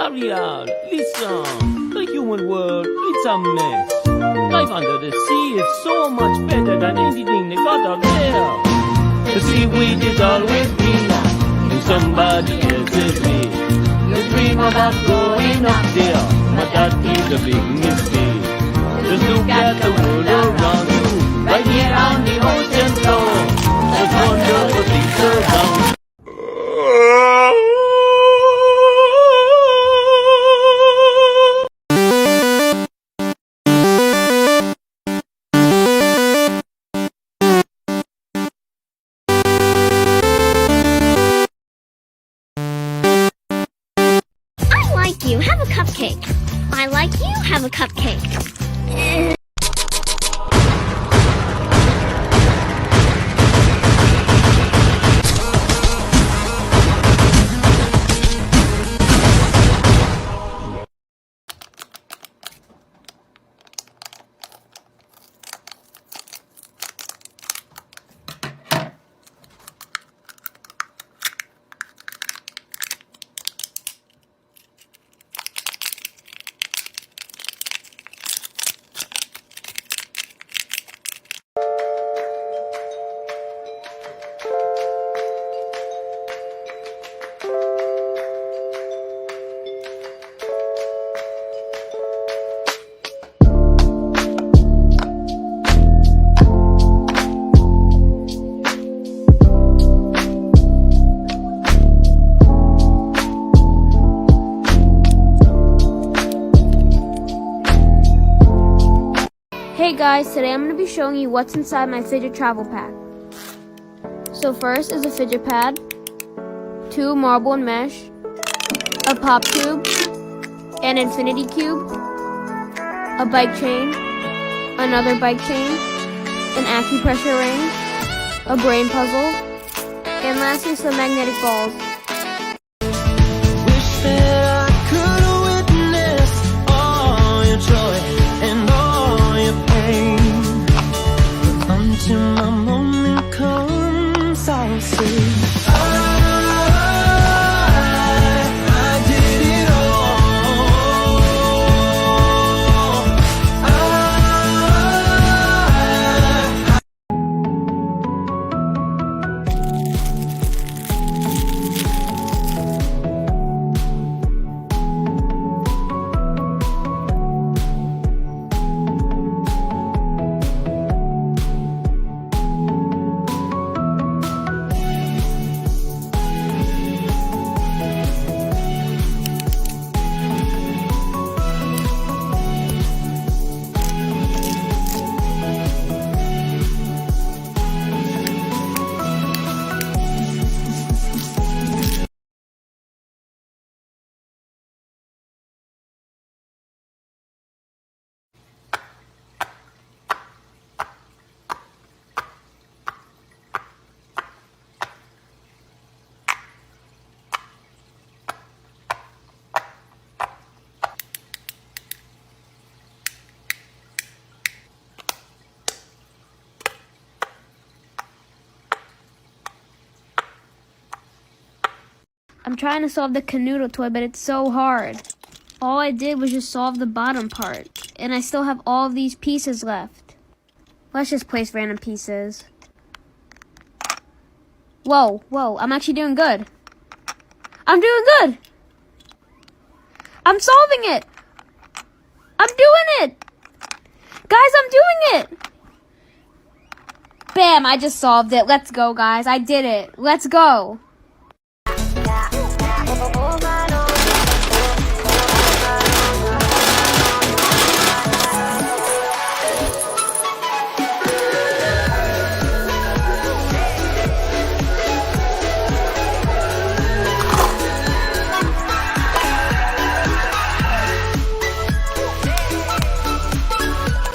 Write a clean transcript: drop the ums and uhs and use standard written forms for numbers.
Hurry up, listen. The human world, it's a mess. Life under the sea is so much better than anything they got out there. The seaweed is always greener in somebody else's bed. You dream about going up there, but that is a big mistake. Just look at the world around you, right here on the ocean floor. Just wonderful things around. You have a cupcake. I like you have a cupcake. Hey guys, today I'm going to be showing you what's inside my fidget travel pack. So first is a fidget pad, 2 marble and mesh, a pop cube, an infinity cube, a bike chain, another bike chain, an acupressure ring, a brain puzzle, and lastly some magnetic balls. Wish that I could witness all your joy and all your pain. But until my moment comes, I'll say I did it all. I'm trying to solve the canoodle toy, but it's so hard. All I did was just solve the bottom part, and I still have all of these pieces left. Let's just place random pieces. Whoa, I'm actually doing good. I'm doing good. I'm solving it. I'm doing it. Guys, I'm doing it. Bam, I just solved it. Let's go, guys. I did it. Let's go.